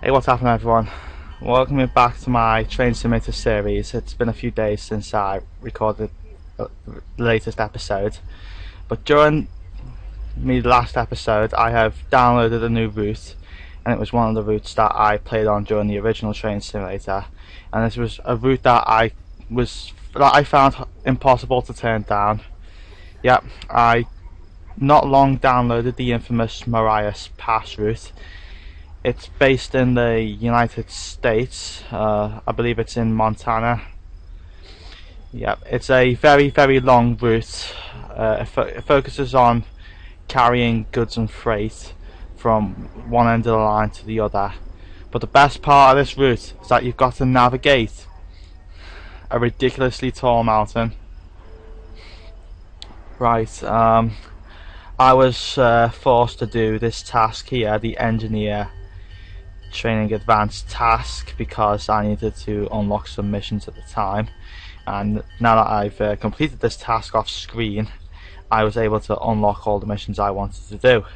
Hey, what's happening, everyone? Welcome back to my Train Simulator series. It's been a few days since I recorded the latest episode, but during the last episode I have downloaded a new route, and it was one of the routes that I played on during the original Train Simulator, and this was a route that I found impossible to turn down. Yep, I not long downloaded the infamous Marias Pass route. It's based in the United States. I believe it's in Montana. Yep, it's a very long route. It focuses on carrying goods and freight from one end of the line to the other. But the best part of this route is that you've got to navigate a ridiculously tall mountain. Right, I was forced to do this task here, the engineer training advanced task, because I needed to unlock some missions at the time, and now that I've completed this task off screen, I was able to unlock all the missions I wanted to do.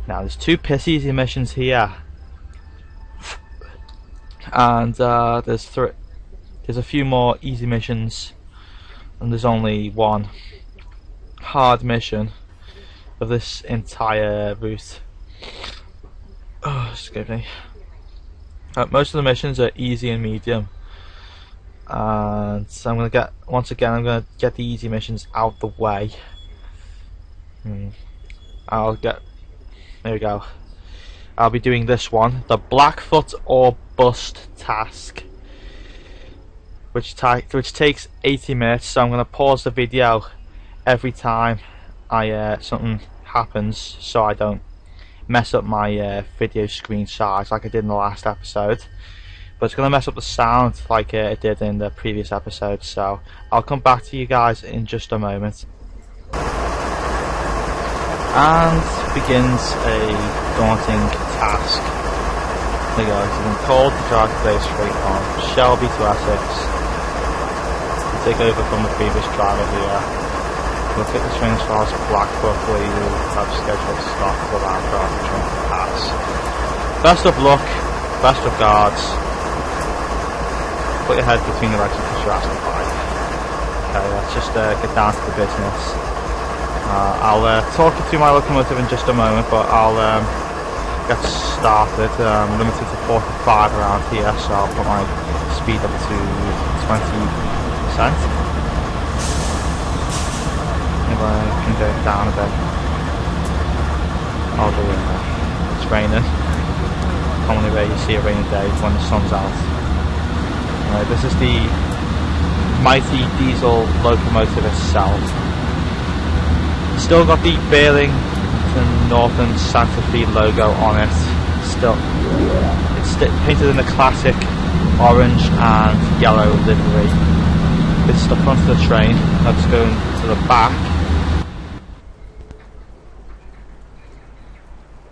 Now there's two piss easy missions here, and there's a few more easy missions, and there's only one hard mission of this entire route. Oh, excuse me. Most of the missions are easy and medium, and so I'm gonna get the easy missions out the way. There we go. I'll be doing this one, the Blackfoot or Bust task, which takes 80 minutes. So I'm gonna pause the video every time something happens, so I don't mess up my video screen size like I did in the last episode, but it's going to mess up the sound like it did in the previous episode, so I'll come back to you guys in just a moment. And begins a daunting task. There you go. It's been called to drive today's freight on Shelby to Essex to take over from the previous driver here. We'll take the train as far as Blackfoot, where you have scheduled to stop to allow for the train to pass. Best of luck, best regards. Put your head between the legs and push your ass to the bike. Okay, let's just get down to the business. I'll talk you through my locomotive in just a moment, but I'll get started. Limited to 45 around here, so I'll put my speed up to 20%. I can go down a bit. It's raining. Commonly where you see a rainy day when the sun's out. This is the mighty diesel locomotive itself. Still got the Burlington Northern Santa Fe logo on it. It's painted in the classic orange and yellow livery. This is the front of the train. Let's go to the back,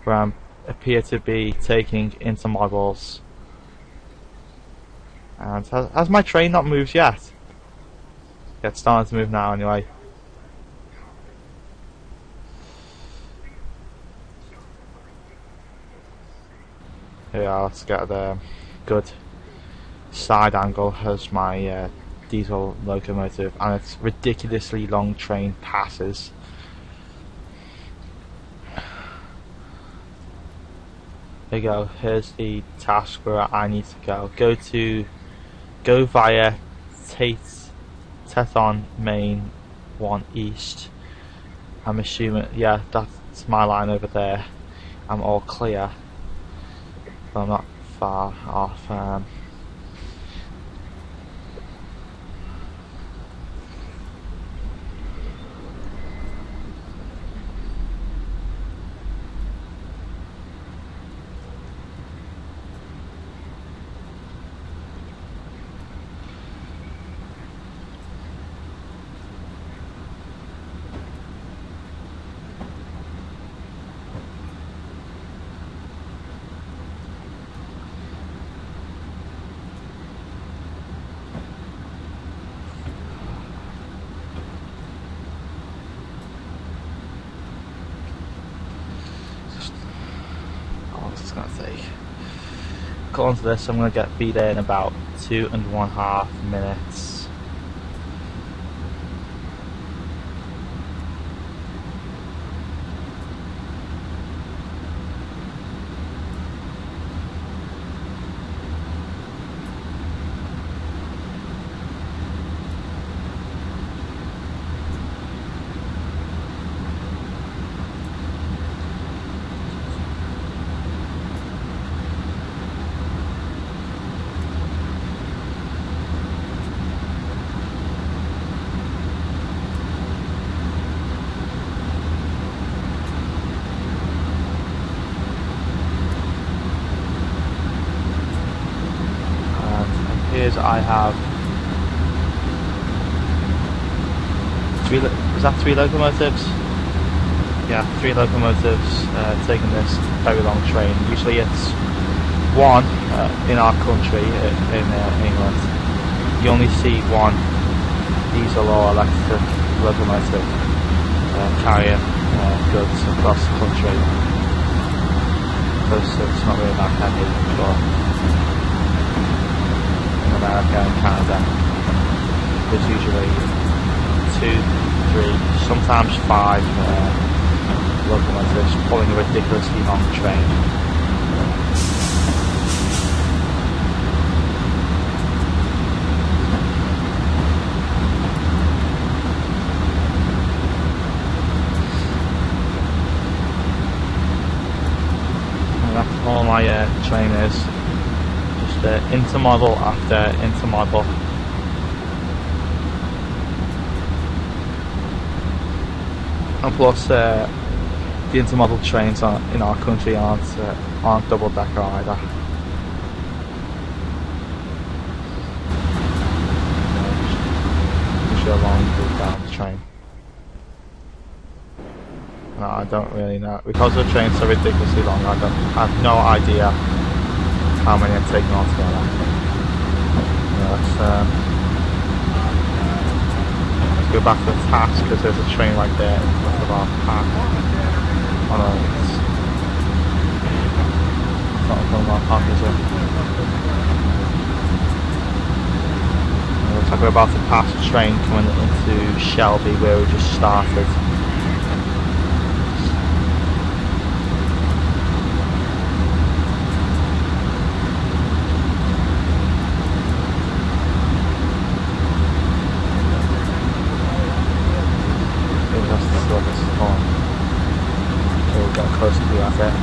where I appear to be taking intermodals. And has my train not moved yet? Yeah, it's starting to move now anyway. Here we are, let's get the good side angle as my diesel locomotive and its ridiculously long train passes. There you go. Here's the task where I need to go via Teton Main 1 East. I'm assuming, yeah, that's my line over there. I'm all clear, but I'm not far off. It's gonna take According to this, I'm going to be there in about 2.5 minutes. I have three locomotives? Yeah, 3 locomotives taking this very long train. Usually it's one in our country, in England. You only see one diesel or electric locomotive carrying goods across the country, because it's not really that heavy. But America and Canada, there's usually 2, 3, sometimes 5 locomotives pulling a ridiculously long train. And that's all my train is. Intermodal after intermodal. And plus the intermodal trains in our country aren't double decker either. Usually a long route down the train. No, I don't really know, because the trains are ridiculously long. I have no idea how many I'm taking on together. Yeah, let's go back to the task, because there's a train right there in front of our path. Oh no, it's not in front of our path, is it? Looks like we're about to pass a train coming into Shelby, where we just started. Close to the asset.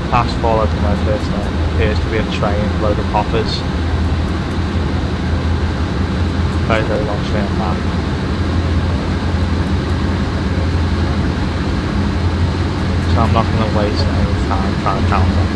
Past 4 locomotives, there appears to be a train, load of hoppers. Very, very long train back. So I'm not going to waste any time trying to count them.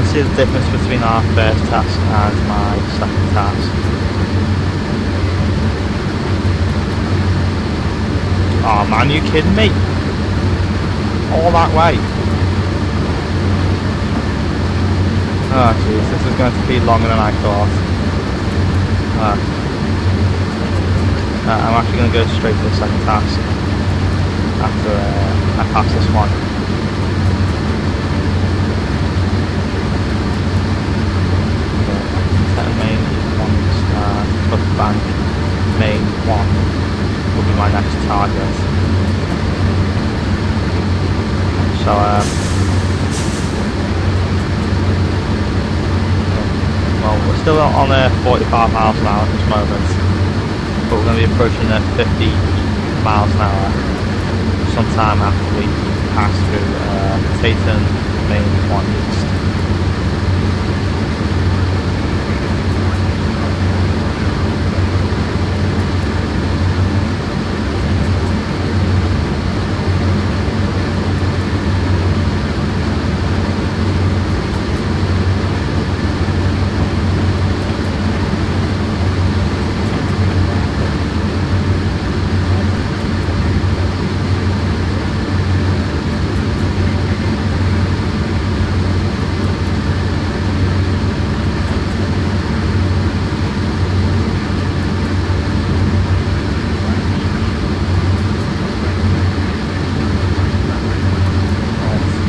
See the difference between our first task and my second task. Oh man, you kidding me? All that way? Oh jeez, this is going to be longer than I thought. I'm actually going to go straight to the second task after I pass this one. Set main ones, Cook Bank main one will be my next target. So well, we're still on 45 miles an hour at this moment, but we're going to be approaching 50 miles an hour sometime after we pass through Tatum main one east.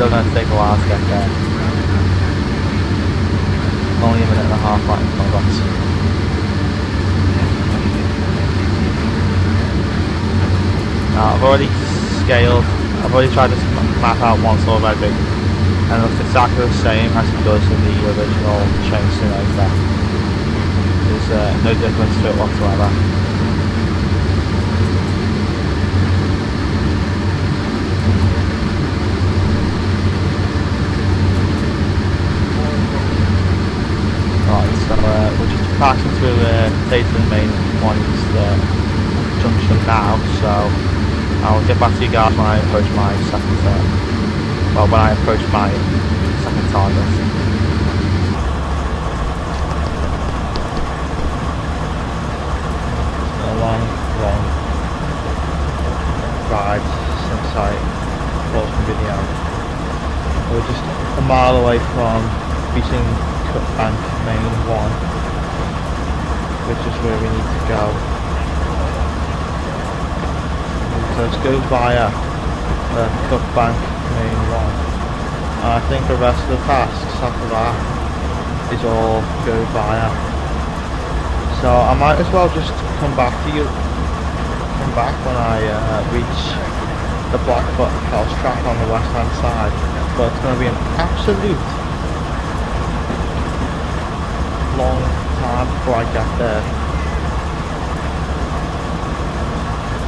Still going to take a while to get there. Only a minute and a half right in front of us. Now I've already tried this map out once already, and it looks exactly the same as it does in the original Train Simulator. There's no difference to it whatsoever. So we're just passing through Tatum main one junction now, so I'll get back to you guys when I approach my second target. A long ride since I paused the video. We're just a mile away from reaching Cook Bank main one, which is where we need to go. So let's go via Cook Bank main one. I think the rest of the tasks after that is all go via. So I might as well just come back when I reach the Blackfoot house track on the west hand side, but it's going to be an absolute long time before I get there.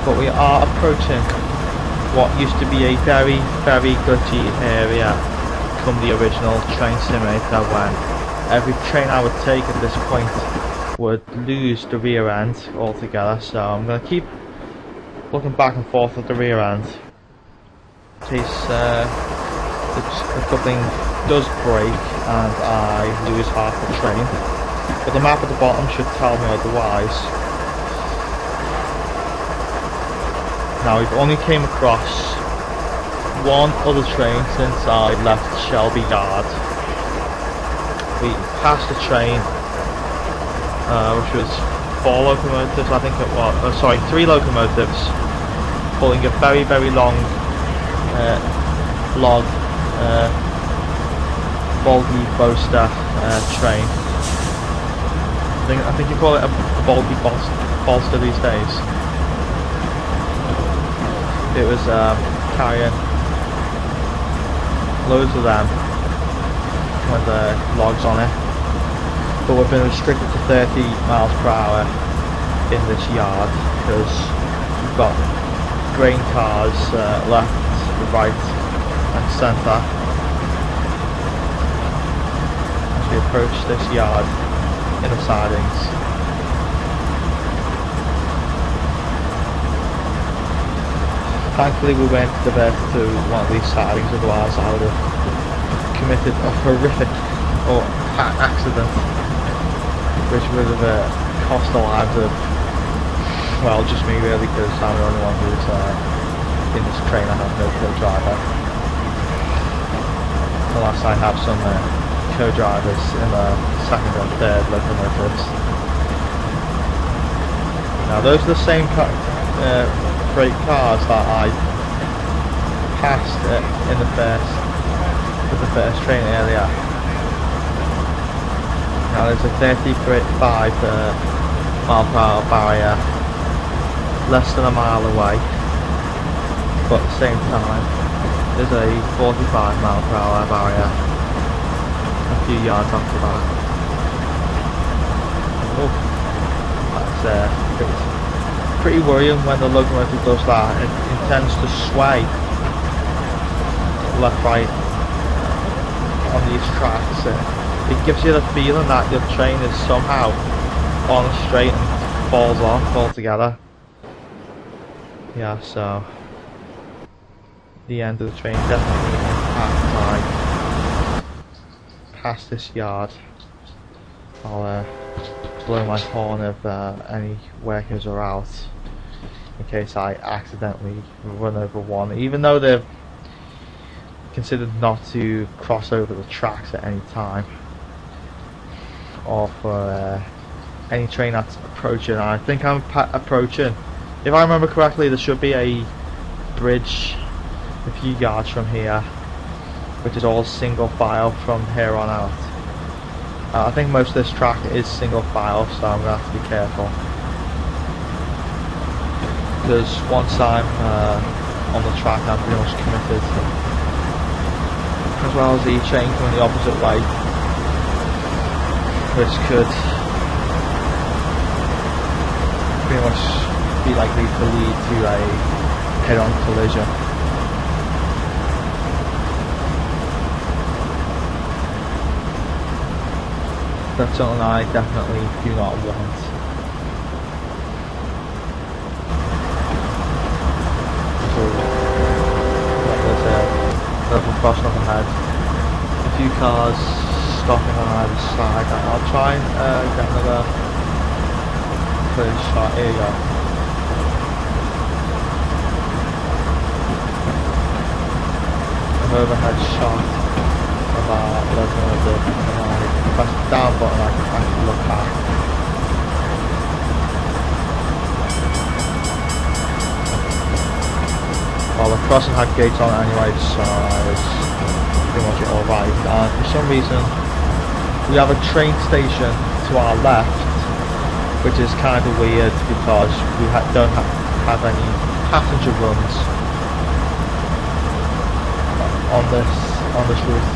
But we are approaching what used to be a very glitchy area from the original Train Simulator, when every train I would take at this point would lose the rear end altogether. So I'm going to keep looking back and forth at the rear end in case the coupling does break and I lose half the train. But the map at the bottom should tell me otherwise. Now we've only came across one other train since I left Shelby Yard. We passed a train which was 4 locomotives, I think it was, 3 locomotives pulling a very long log bulgy Boaster train. I think you call it a bulgy bolster these days. It was carrying loads of them with logs on it, but we've been restricted to 30 miles per hour in this yard because we've got grain cars left, right and centre as we approach this yard in the sidings. Thankfully we weren't diverted to one of these sidings, otherwise I would have committed a horrific accident which would have cost the lives of, well, just me really, because I'm the only one who's in this train. I have no co-driver unless I have some co-drivers in the second and third locomotives. Now those are the same freight cars that I passed in the first train earlier. Now there's a 35 mile per hour barrier less than a mile away, but at the same time there's a 45 mile per hour barrier a few yards after that. Oh, that's pretty worrying when the locomotive does that. It tends to sway left right on these tracks. It gives you the feeling that your train is somehow on a straight and falls off altogether. Yeah, so the end of the train definitely past this yard. I'll blow my horn if any workers are out, in case I accidentally run over one, even though they're considered not to cross over the tracks at any time, or for any train that's approaching. I think I'm approaching, if I remember correctly, there should be a bridge a few yards from here, which is all single file from here on out. I think most of this track is single file, so I'm going to have to be careful, because once I'm on the track I'm pretty much committed, as well as the train coming the opposite way, which could pretty much be likely to lead to a head-on collision. That's something I definitely do not want. So there's a level crossing up ahead, a few cars stopping on either side. I'll try and get another clear shot. Here you go. An overhead shot of our locomotive. Press the down button, I can actually look back. Well, the crossing had gates on it anyway, so I was pretty much alright. And for some reason, we have a train station to our left, which is kind of weird because we don't have any passenger runs on this route.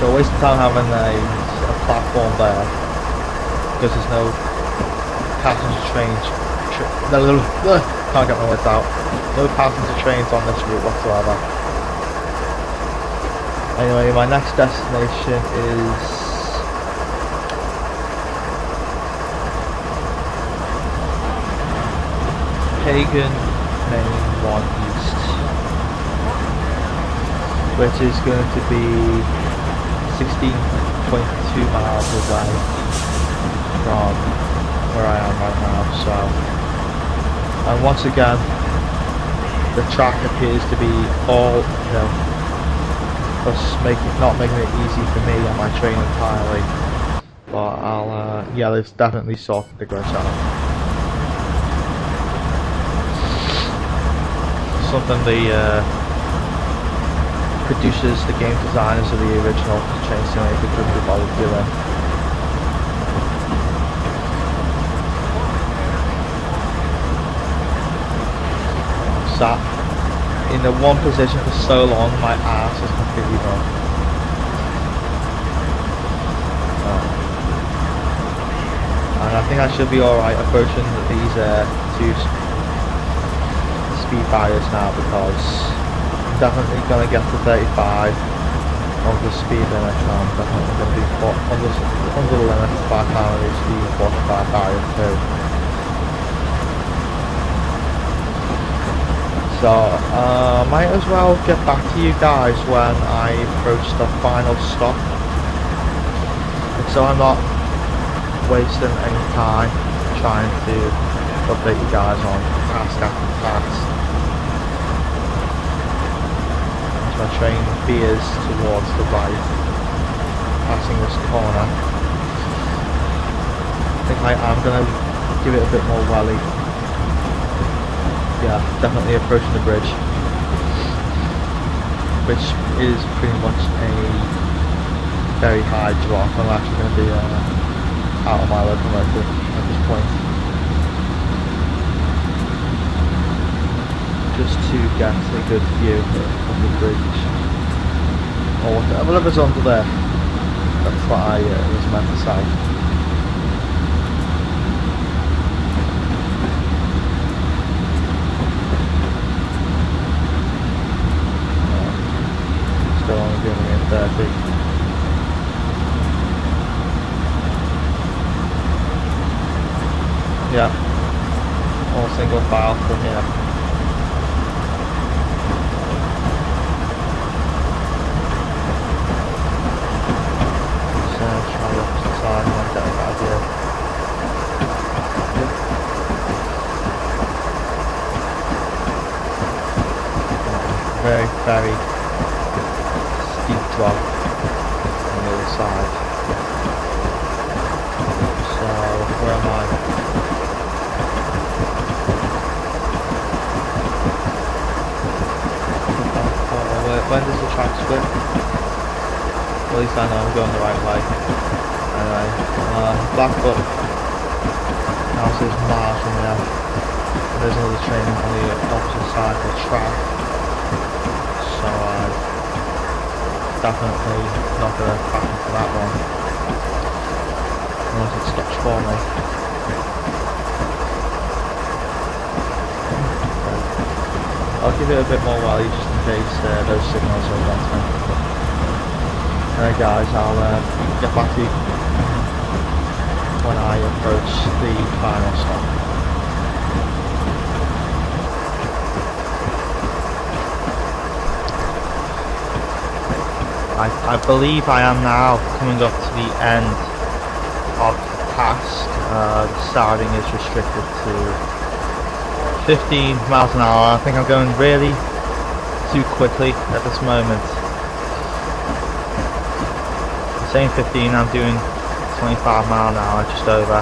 So a waste of time having a platform there, because there's no passenger trains. Can't get my words out. No passenger trains on this route whatsoever. Anyway, my next destination is Pagan Main 1 East, which is going to be 16.2 miles away from where I am right now. So, and once again, the track appears to be all, thus not making it easy for me on my train entirely. But I'll, yeah, they've definitely sorted the glitch out. Something the producers, the game designers of the original Train Simulator couldn't be bothered doing. I've sat in the one position for so long, my ass is completely numb. And I think I should be alright approaching these two speed barriers now, because definitely going to get to 35 of the speed limit, so I'm definitely going to be under the limit by the time I reach the 45 barrier too. So might as well get back to you guys when I approach the final stop, so I'm not wasting any time trying to update you guys on task after task. the train veers towards the right, passing this corner. I think I am going to give it a bit more welly. Yeah, definitely approaching the bridge, which is pretty much a very high drop. I'm actually going to be out of my locomotive at this point, just to get a good view of the bridge, or whatever's under there. That's what I was meant to say. Still only doing it at 30. Yeah, all single file from here. Just try the opposite side and then get a good idea. Very, very steep drop on the other side. So, where am I? When does the track split? At least I know I'm going the right way. Anyway, Blackfoot house is miles from there. There's another train on the opposite side of the track, so I'm definitely not going to back into that one unless it stops for me. I'll give it a bit more value just in case those signals are against me. Alright guys, I'll get back to you when I approach the final stop. I believe I am now coming up to the end of the task. The starting is restricted to 15 miles an hour. I think I'm going really too quickly at this moment. I'm saying 15, I'm doing 25 mile an hour, just over.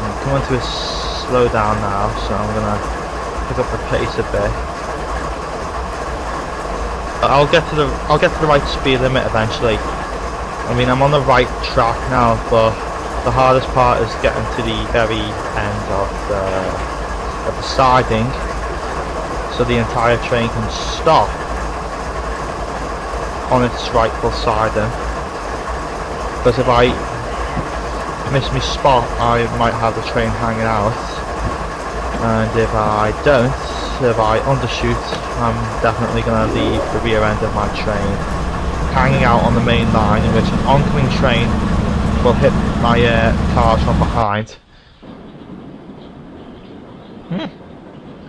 I'm coming to a slow down now, so I'm gonna pick up the pace a bit. But I'll get to the right speed limit eventually. I mean, I'm on the right track now, but the hardest part is getting to the very end of the siding, so the entire train can stop on its rightful siding. Because if I miss my spot, I might have the train hanging out, and if I don't, if I undershoot, I'm definitely going to leave the rear end of my train hanging out on the main line, in which an oncoming train will hit my cars from behind.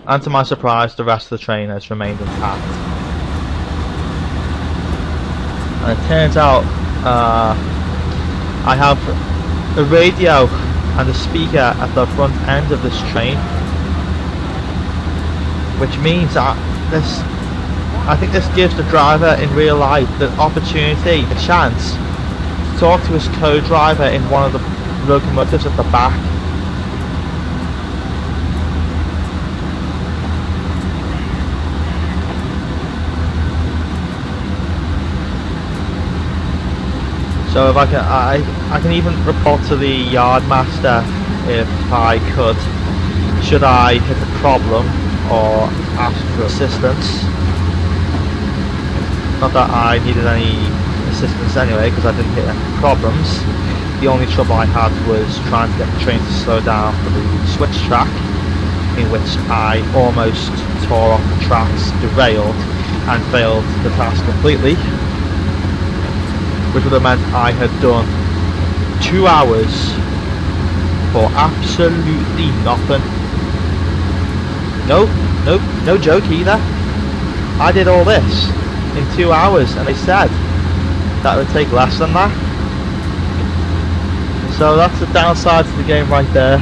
And to my surprise, the rest of the train has remained intact. And it turns out I have a radio and a speaker at the front end of this train, which means that I think this gives the driver in real life the opportunity, a chance, to talk to his co-driver in one of the locomotives at the back. So if I can even report to the yard master if I could, should I hit a problem or ask for assistance. Not that I needed any assistance anyway, because I didn't hit any problems. The only trouble I had was trying to get the train to slow down for the switch track, in which I almost tore off the tracks, derailed, and failed the task completely, which would have meant I had done 2 hours for absolutely nothing. No joke either. I did all this in 2 hours, and they said that would take less than that. So that's the downside to the game right there.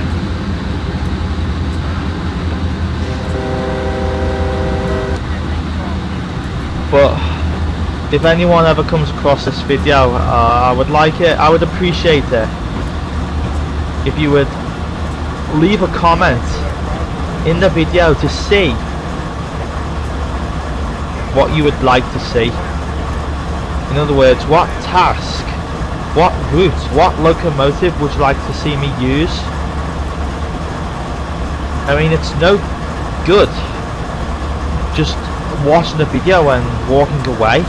if anyone ever comes across this video, I would appreciate it if you would leave a comment in the video to see what you would like to see. In other words, what task, what route, what locomotive would you like to see me use? I mean, it's no good just watching the video and walking away.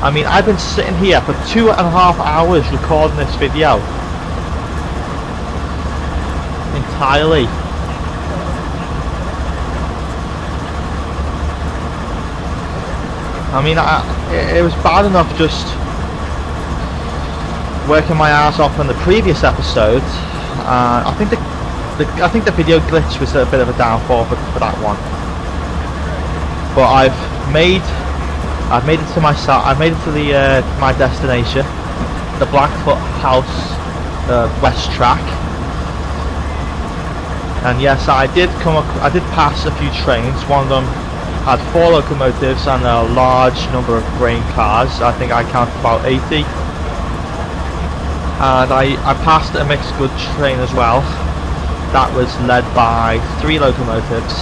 I mean, I've been sitting here for 2.5 hours recording this video entirely. I mean, it was bad enough just working my ass off on the previous episode. I think the video glitch was a bit of a downfall for that one. But I've made it to my site. I've made it to the my destination, the Blackfoot House West Track. And yes, I did pass a few trains. One of them had 4 locomotives and a large number of grain cars. I think I counted about 80. And I passed a mixed goods train as well. That was led by 3 locomotives.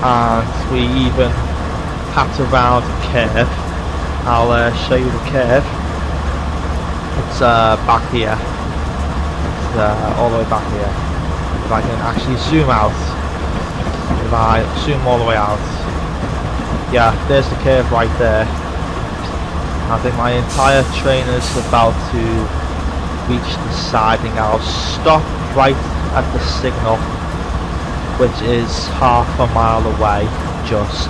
And we even packed around a curve. I'll show you the curve. It's back here. It's all the way back here. If I can actually zoom out. If I zoom all the way out. Yeah, there's the curve right there. I think my entire train is about to reach the siding. I'll stop right at the signal, which is half a mile away, just.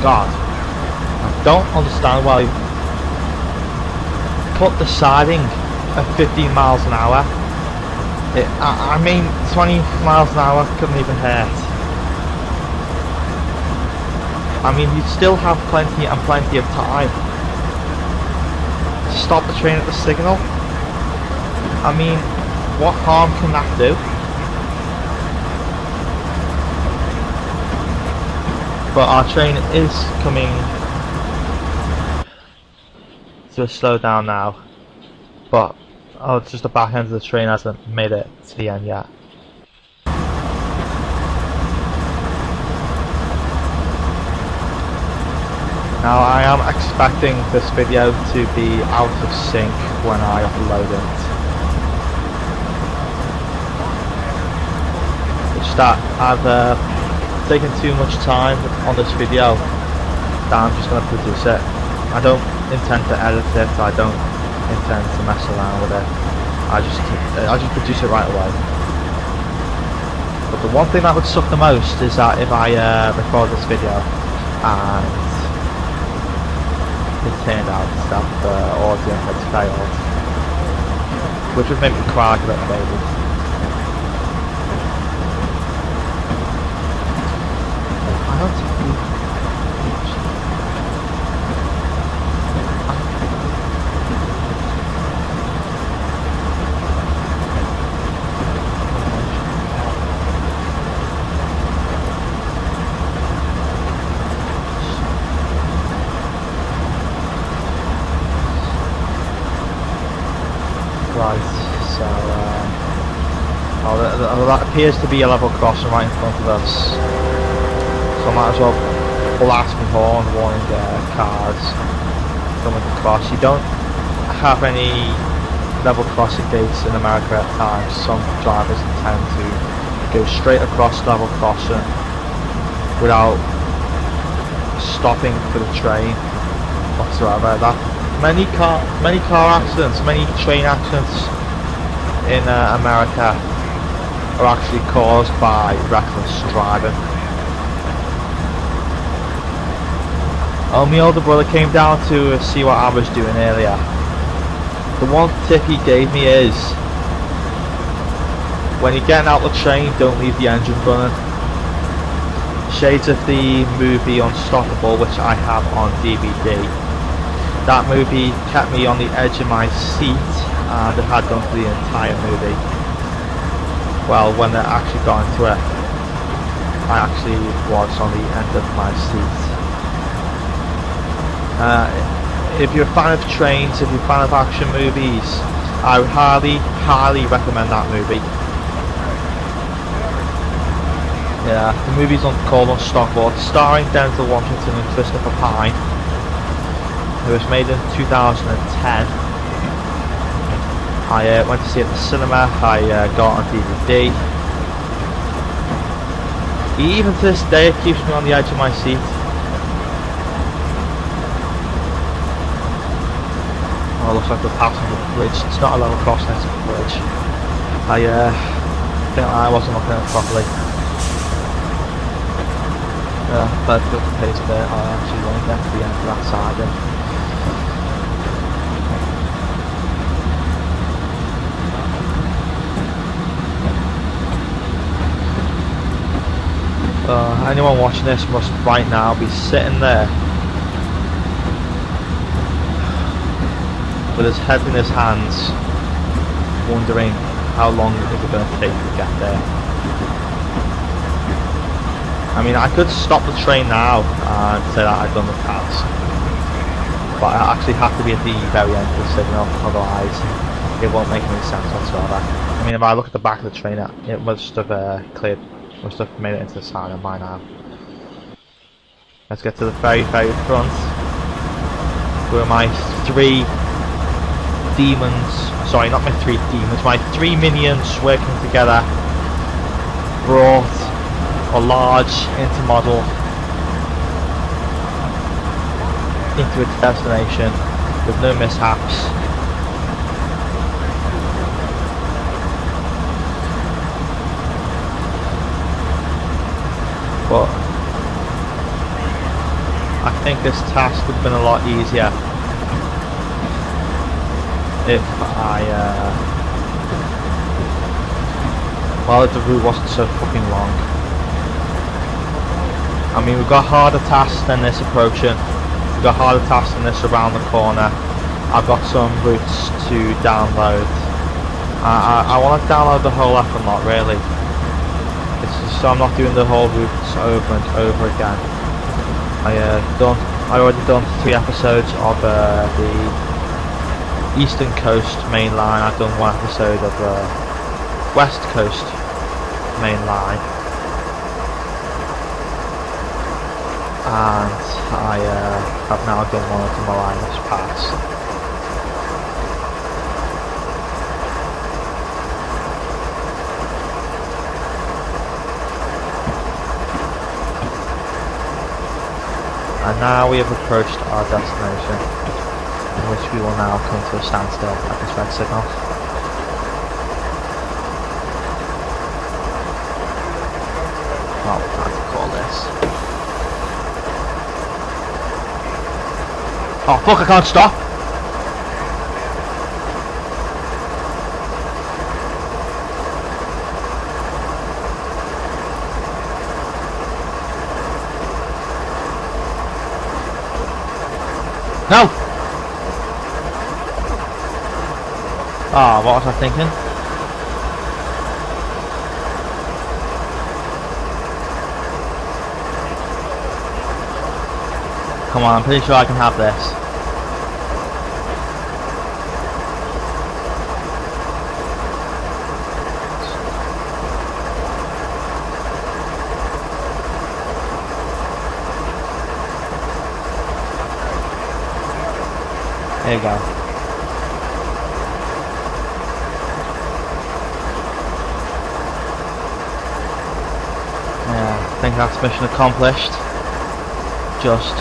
God, I don't understand why put the siding at 15 miles an hour. I mean, 20 miles an hour couldn't even hurt. I mean, you'd still have plenty of time to stop the train at the signal. I mean, what harm can that do? But our train is coming to a slowdown now. But just the back end of the train hasn't made it to the end yet. Now I am expecting this video to be out of sync when I upload it. It's that I've taken too much time on this video that I'm just going to produce it. I don't intend to edit it, I don't intend to mess around with it. I just produce it right away. But the one thing that would suck the most is that if I record this video and it turned out that the audio had failed, which would make me cry a bit maybe. I don't think right, so that appears to be a level crossing right in front of us, so I might as well blast my horn warning cars coming across. You don't have any level crossing gates in America at times. Some drivers intend to go straight across level crossing without stopping for the train whatsoever. Many car accidents, many train accidents in America are actually caused by reckless driving. My older brother came down to see what I was doing earlier. The one tip he gave me is, when you're getting out of the train, don't leave the engine running. Shades of the movie Unstoppable, which I have on DVD. That movie kept me on the edge of my seat and it had done for the entire movie. Well, when I actually got into it, I actually was on the end of my seat. If you're a fan of trains, if you're a fan of action movies, I would highly recommend that movie. Yeah, the movie's called Unstoppable, starring Denzel Washington and Christopher Pine. It was made in 2010. I went to see it at the cinema. I got it on DVD. Even to this day, it keeps me on the edge of my seat. Oh, it looks like we're passing the bridge. It's not a level crossing, it's a bridge. I think I wasn't looking at it properly. But the pace there, I actually won't get to the end of that side. Anyone watching this must right now be sitting there with his head in his hands, wondering how long is it going to take to get there. I mean, I could stop the train now and say that I've done the task, but I actually have to be at the very end of the signal, otherwise it won't make any sense whatsoever. I mean, if I look at the back of the train, it must have cleared. Must have made it into the siren by now. Let's get to the very front, where my three demons, sorry, not my three demons, my three minions working together brought a large intermodal into its destination with no mishaps. But I think this task would have been a lot easier if well, the route wasn't so fucking long. I mean, we've got harder tasks than this approaching. We've got harder tasks than this around the corner. I've got some routes to download. I want to download the whole effort lot, really. So I'm not doing the whole routes over and over again. I already done 3 episodes of the Eastern Coast main line. I've done 1 episode of the West Coast main line, and I have now done 1 of the Malinas Pass. And now we have approached our destination, in which we will now come to a standstill at this red signal. What would I like to call this? Oh fuck, I can't stop! No! Ah, what was I thinking? Come on, I'm pretty sure I can have this. There you go. Yeah, I think that's mission accomplished. Just.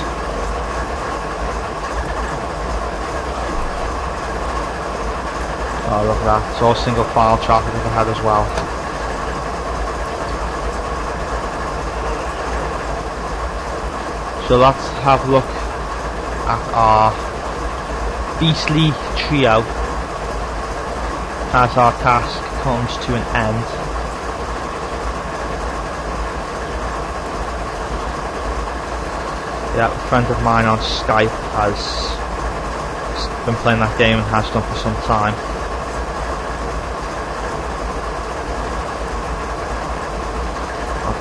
Oh, look at that. It's all single file traffic ahead as well. So let's have a look at our beastly trio as our task comes to an end. Yeah, a friend of mine on Skype has been playing that game and has done for some time.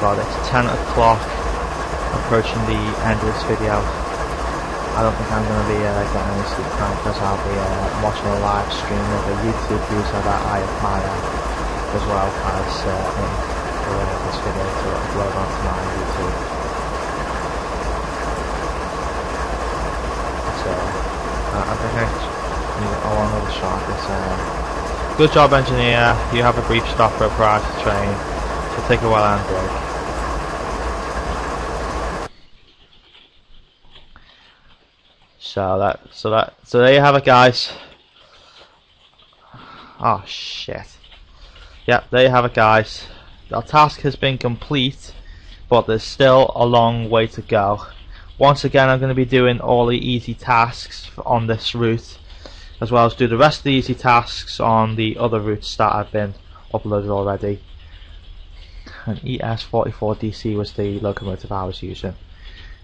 god, it's 10 o'clock, approaching the end of this video. I don't think I'm going to be getting any sleep tonight because I'll be watching a live stream of a YouTube user that I admire, as well as this video to upload onto my YouTube. So I think I want another shot. Good job, engineer. You have a brief stop for a priority train, so take a well-earned break. So there you have it, guys. Oh shit. Yep, there you have it, guys. The task has been complete, but there's still a long way to go. Once again, I'm going to be doing all the easy tasks on this route, as well as do the rest of the easy tasks on the other routes that have been uploaded already. And ES44DC was the locomotive I was using.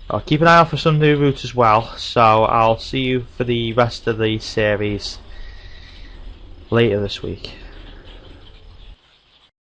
I'll keep an eye out for some new routes as well, so I'll see you for the rest of the series later this week.